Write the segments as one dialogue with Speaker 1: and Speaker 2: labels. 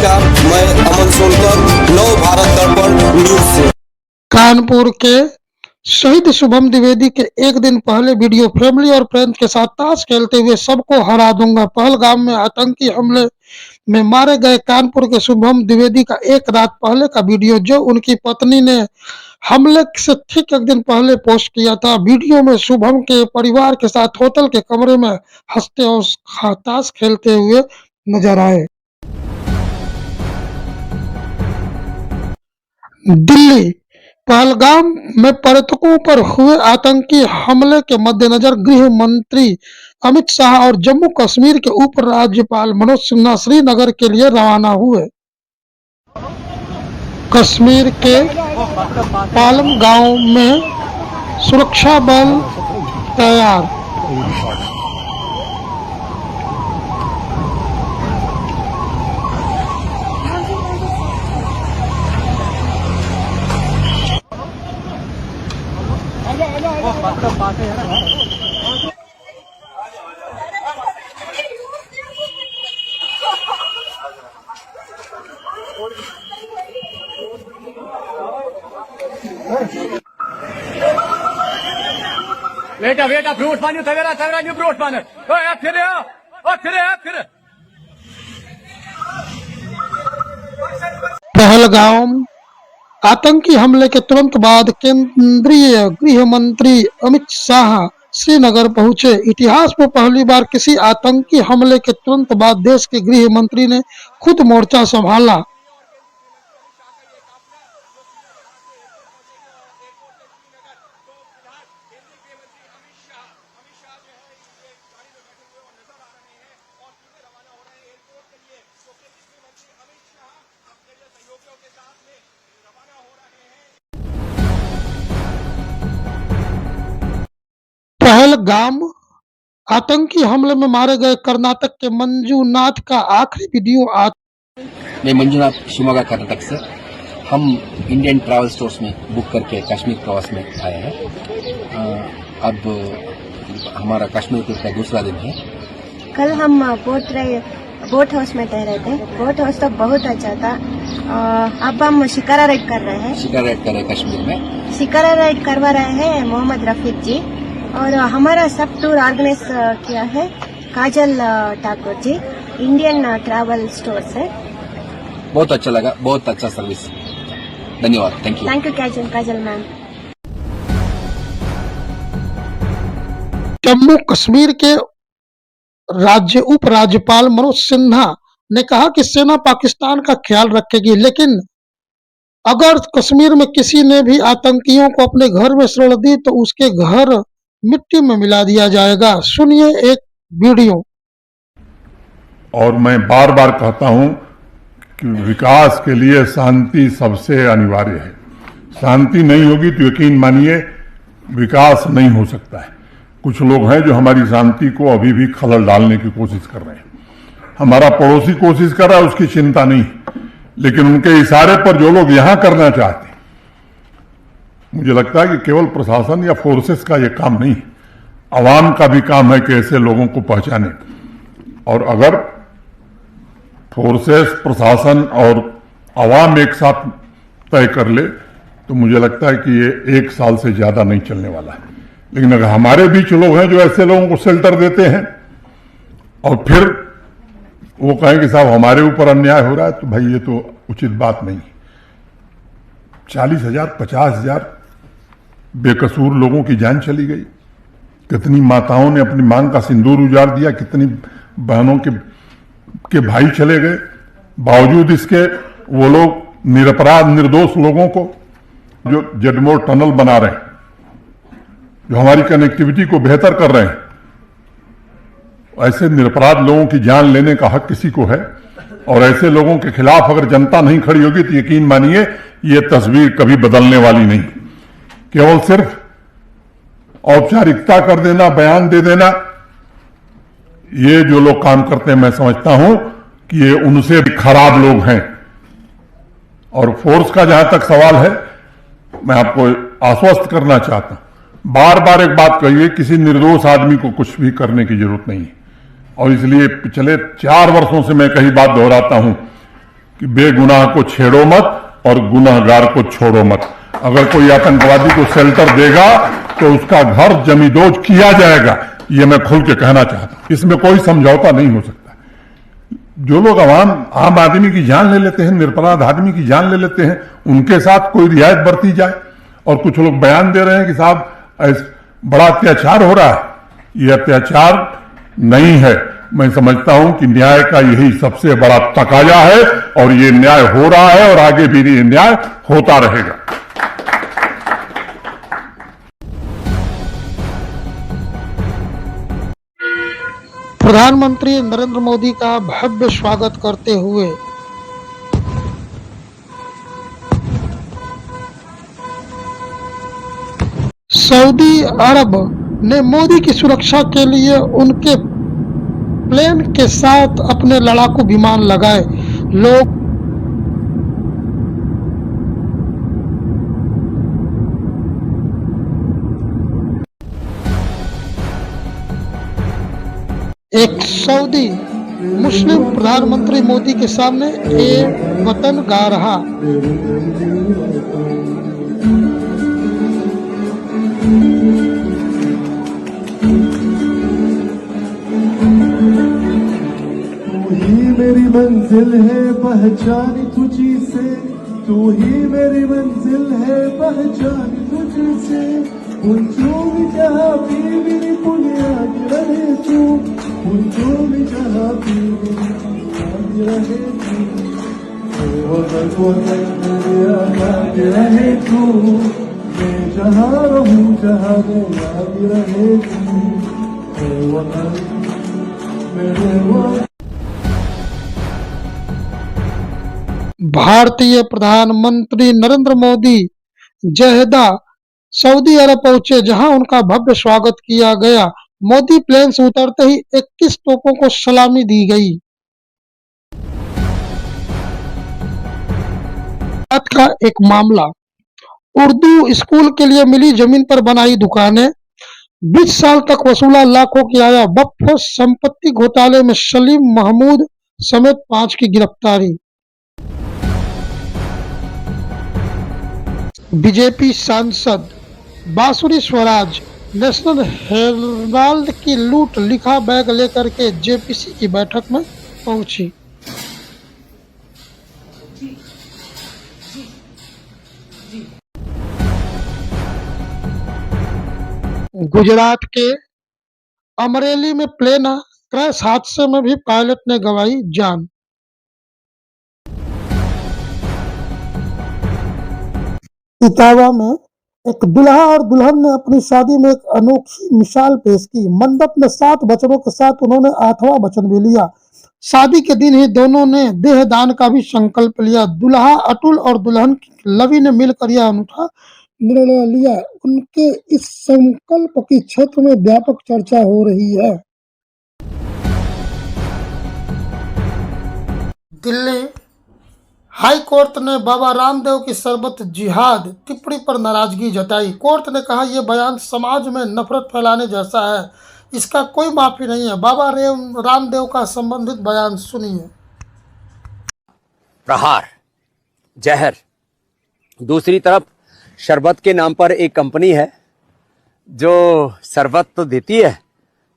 Speaker 1: नमस्कार, मैं अमन सोनकर, नव भारत दर्पण न्यूज से।
Speaker 2: कानपुर के शहीद शुभम द्विवेदी के एक दिन पहले वीडियो फैमिली और फ्रेंड्स के साथ ताश खेलते हुए सबको हरा दूंगा। पहलगाम में आतंकी हमले में मारे गए कानपुर के शुभम द्विवेदी का एक रात पहले का वीडियो जो उनकी पत्नी ने हमले से ठीक एक दिन पहले पोस्ट किया था। वीडियो में शुभम के परिवार के साथ होटल के कमरे में हंसते और ताश खेलते हुए नजर आए। दिल्ली पहलगाम में पर्यटकों पर हुए आतंकी हमले के मद्देनजर गृह मंत्री अमित शाह और जम्मू कश्मीर के उप राज्यपाल मनोज सिन्हा श्रीनगर के लिए रवाना हुए। कश्मीर के पालम गांव में सुरक्षा बल तैयार।
Speaker 3: Veta, brotmannen, ta nu brotmannen. Efter det.
Speaker 2: Pahalgam आतंकी हमले के तुरंत बाद केंद्रीय गृह मंत्री अमित शाह श्रीनगर पहुंचे। इतिहास में पहली बार किसी आतंकी हमले के तुरंत बाद देश के गृह मंत्री ने खुद मोर्चा संभाला। पहलगाम आतंकी हमले में मारे गए कर्नाटक के मंजूनाथ का आखिरी वीडियो आज।
Speaker 4: मैं मंजूनाथ शिवमोगा कर्नाटक से। हम इंडियन ट्रैवल स्टोर्स में बुक करके कश्मीर प्रवास में आए हैं। अब हमारा कश्मीर ट्रिप का दूसरा दिन है।
Speaker 5: कल हम बोट हाउस में ठहरे थे। बोट हाउस तो बहुत अच्छा था। अब हम शिकारा राइड कर रहे हैं।
Speaker 4: शिकारा राइड कर रहे हैं कश्मीर में।
Speaker 5: शिकारा राइड करवा रहे हैं मोहम्मद रफीक जी, और हमारा सब टूर ऑर्गेनाइज किया है काजल Thakur ji, Indian travel store से।
Speaker 4: बहुत अच्छा लगा, बहुत अच्छा सर्विस। धन्यवाद, thank you
Speaker 5: Kajal ma'am.
Speaker 2: Jammu Kashmir के उप राज्यपाल मनोज सिन्हा ने कहा कि सेना पाकिस्तान का ख्याल रखेगी, लेकिन अगर कश्मीर में किसी ने भी आतंकियों को अपने घर में शरण दी तो उसके घर मिट्टी में मिला दिया जाएगा। सुनिए एक वीडियो।
Speaker 6: और मैं बार बार कहता हूं कि विकास के लिए शांति सबसे अनिवार्य है। शांति नहीं होगी तो यकीन मानिए विकास नहीं हो सकता है। कुछ लोग हैं जो हमारी शांति को अभी भी खलल डालने की कोशिश कर रहे हैं। हमारा पड़ोसी कोशिश कर रहा है, उसकी चिंता नहीं, लेकिन उनके इशारे पर जो लोग यहां करना चाहते हैं, मुझे लगता है कि केवल प्रशासन या फोर्सेस का ये काम नहीं, आवाम का भी काम है कि ऐसे लोगों को पहचाने। और अगर फोर्सेस, प्रशासन और आवाम एक साथ तय कर ले तो मुझे लगता है कि ये 1 साल से ज्यादा नहीं चलने वाला है। लेकिन अगर हमारे बीच लोग हैं जो ऐसे लोगों को शेल्टर देते हैं और फिर वो कहें कि साहब हमारे ऊपर अन्याय हो रहा है, तो भाई ये तो उचित बात नहीं। 40,000 50,000 बेकसूर लोगों की जान चली गई। कितनी माताओं ने अपनी मांग का सिंदूर उजाड़ दिया, कितनी बहनों के भाई चले गए। बावजूद इसके वो लोग निरपराध निर्दोष लोगों को जो जडमोर टनल बना रहे हैं, जो हमारी कनेक्टिविटी को बेहतर कर रहे हैं, ऐसे निरपराध लोगों की जान लेने का हक किसी को है। और ऐसे लोगों के खिलाफ अगर जनता नहीं खड़ी होगी तो यकीन मानिए ये तस्वीर कभी बदलने वाली नहीं। केवल सिर्फ औपचारिकता कर देना, बयान दे देना, ये जो लोग काम करते हैं मैं समझता हूं कि ये उनसे भी खराब लोग हैं। और फोर्स का जहां तक सवाल है, मैं आपको आश्वस्त करना चाहता हूं, बार बार एक बात कहिए, किसी निर्दोष आदमी को कुछ भी करने की जरूरत नहीं है। और इसलिए पिछले 4 वर्षों से मैं कई बात दोहराता हूं कि बेगुनाह को छेड़ो मत और गुनाहगार को छोड़ो मत। अगर कोई आतंकवादी को शेल्टर देगा तो उसका घर जमींदोज किया जाएगा, ये मैं खुल के कहना चाहता हूं। इसमें कोई समझौता नहीं हो सकता। जो लोग आम आदमी की जान ले लेते हैं, निरपराध आदमी की जान ले लेते हैं, उनके साथ कोई रियायत बरती जाए। और कुछ लोग बयान दे रहे हैं कि साहब बड़ा अत्याचार हो रहा है। ये अत्याचार नहीं है। मैं समझता हूं कि न्याय का यही सबसे बड़ा तकाजा है और ये न्याय हो रहा है और आगे भी ये न्याय होता रहेगा।
Speaker 2: प्रधानमंत्री नरेंद्र मोदी का भव्य स्वागत करते हुए सऊदी अरब ने मोदी की सुरक्षा के लिए उनके प्लेन के साथ अपने लड़ाकू विमान लगाए। लोग एक सऊदी मुस्लिम प्रधानमंत्री मोदी के सामने ए वतन गा रहा।
Speaker 7: मेरी मंजिल है पहचानी तुझी से, तू ही मेरी मंजिल है पहचानी तुझी से। पूछो भी जहाँ भी मेरी बुनियाद रहे तू, पूछो भी जहाँ भी मेरी बुनियाद रहे तू। वतन मेरे आबाद रहे तू, मैं जहाँ रहूँ जहाँ मैं याद रहे तू। वतन मेरे वतन।
Speaker 2: भारतीय प्रधानमंत्री नरेंद्र मोदी जहेदा सऊदी अरब पहुंचे, जहां उनका भव्य स्वागत किया गया। मोदी प्लेन से उतरते ही 21 तोपों को सलामी दी गई। बात का एक मामला, उर्दू स्कूल के लिए मिली जमीन पर बनाई दुकानें, 20 साल तक वसूला लाखों की आया वक्फ। संपत्ति घोटाले में सलीम महमूद समेत 5 की गिरफ्तारी। बीजेपी सांसद बांसुरी स्वराज नेशनल हेराल्ड की लूट लिखा बैग लेकर के जेपीसी की बैठक में पहुंची। गुजरात के अमरेली में प्लेन क्रैश हादसे में भी पायलट ने गंवाई जान। इटावा में एक दुल्हा और दुल्हन ने अपनी शादी में एक अनोखी मिसाल पेश की। मंडप में 7 बच्चों के साथ उन्होंने 8वां वचन भी लिया। शादी के दिन ही दोनों ने देह दान का भी संकल्प लिया। दुल्हा अतुल और दुल्हन लवी ने मिलकर यह अनूठा निर्णय लिया। उनके इस संकल्प की क्षेत्र में व्यापक चर्चा हो रही है। दिल्ली हाई कोर्ट ने बाबा रामदेव की शरबत जिहाद टिप्पणी पर नाराजगी जताई। कोर्ट ने कहा यह बयान समाज में नफरत फैलाने जैसा है, इसका कोई माफी नहीं है। बाबा रामदेव का संबंधित बयान सुनिए।
Speaker 8: प्रहार जहर, दूसरी तरफ शरबत के नाम पर एक कंपनी है जो शरबत तो देती है,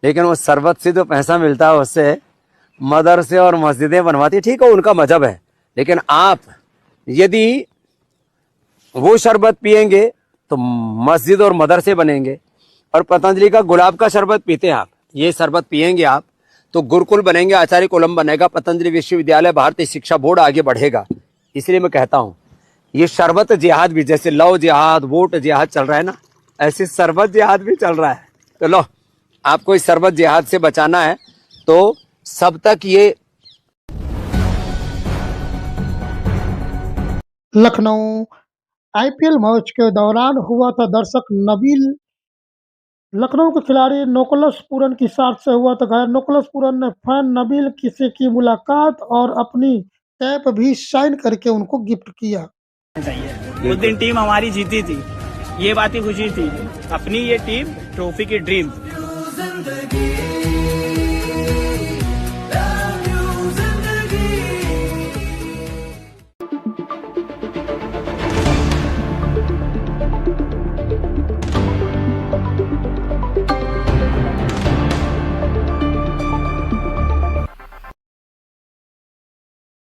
Speaker 8: लेकिन वो शरबत से जो पैसा मिलता है उससे मदरसे और मस्जिदें बनवाती है। ठीक है, उनका मजहब है, लेकिन आप यदि वो शरबत पिएंगे तो मस्जिद और मदरसे बनेंगे। और पतंजलि का गुलाब का शरबत पीते हैं आप, ये शरबत पिएंगे आप तो गुरुकुल बनेंगे, आचार्य कुलम बनेगा, पतंजलि विश्वविद्यालय, भारतीय शिक्षा बोर्ड आगे बढ़ेगा। इसलिए मैं कहता हूँ ये शरबत जिहाद भी, जैसे लव जिहाद, वोट जिहाद चल रहा है ना, ऐसे शरबत जिहाद भी चल रहा है। तो लो, आपको इस शरबत जिहाद से बचाना है तो सब तक ये।
Speaker 2: लखनऊ आईपीएल मैच के दौरान हुआ था दर्शक नबील। लखनऊ के खिलाड़ी निकोलस पूरन की साथ से हुआ था घायल। निकोलस पूरन ने फैन नबील से की मुलाकात और अपनी कैप भी साइन करके उनको गिफ्ट किया।
Speaker 9: उस दिन टीम हमारी जीती थी, ये बात ही खुशी थी। अपनी ये टीम ट्रॉफी की ड्रीम।